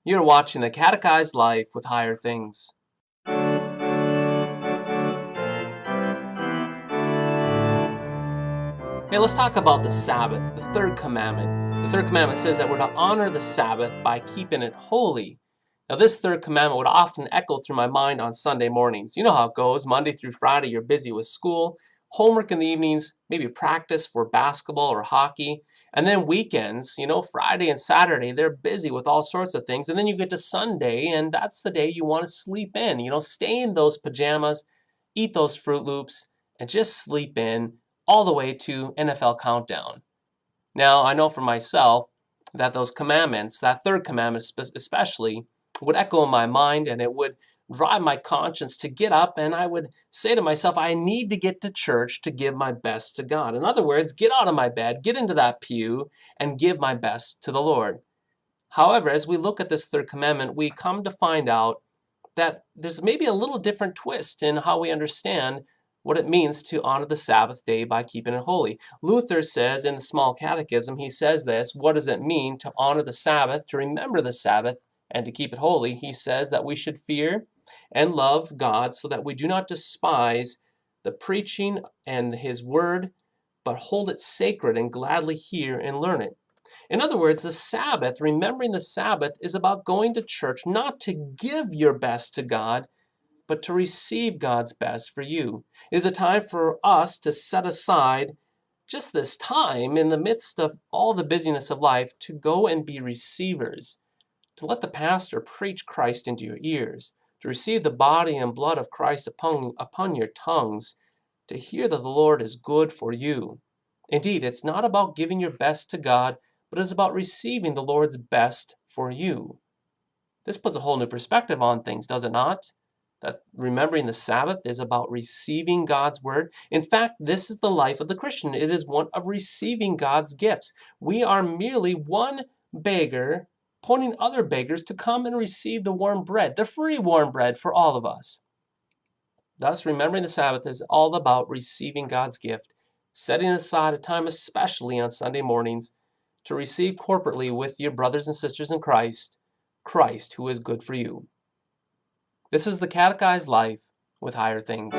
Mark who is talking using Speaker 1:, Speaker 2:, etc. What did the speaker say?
Speaker 1: You're watching the Catechized Life with Higher Things. Hey, let's talk about the Sabbath, the third commandment. The third commandment says that we're to honor the Sabbath by keeping it holy. Now, this third commandment would often echo through my mind on Sunday mornings. You know how it goes. Monday through Friday, you're busy with school, homework in the evenings, maybe practice for basketball or hockey. And then weekends, Friday and Saturday, they're busy with all sorts of things. And then you get to Sunday, and that's the day you want to sleep in. Stay in those pajamas, eat those Fruit Loops, and just sleep in all the way to NFL Countdown. Now, I know for myself that those commandments, that third commandment especially, would echo in my mind, and it would drive my conscience to get up, and I would say to myself, I need to get to church to give my best to God. In other words, get out of my bed, get into that pew, and give my best to the Lord. However, as we look at this third commandment, we come to find out that there's maybe a little different twist in how we understand what it means to honor the Sabbath day by keeping it holy. Luther says in the Small Catechism, he says this, what does it mean to honor the Sabbath, to remember the Sabbath, and to keep it holy? He says that we should fear and love God so that we do not despise the preaching and His word, but hold it sacred and gladly hear and learn it. In other words, the Sabbath, remembering the Sabbath, is about going to church not to give your best to God, but to receive God's best for you. It is a time for us to set aside just this time in the midst of all the busyness of life to go and be receivers, to let the pastor preach Christ into your ears, to receive the body and blood of Christ upon your tongues, to hear that the Lord is good for you. Indeed, it's not about giving your best to God, but it's about receiving the Lord's best for you. This puts a whole new perspective on things, does it not? That remembering the Sabbath is about receiving God's word. In fact, this is the life of the Christian. It is one of receiving God's gifts. We are merely one beggar pointing other beggars to come and receive the warm bread, the free warm bread for all of us. Thus, remembering the Sabbath is all about receiving God's gift, setting aside a time, especially on Sunday mornings, to receive corporately with your brothers and sisters in Christ, Christ who is good for you. This is the Catechized Life with Higher Things.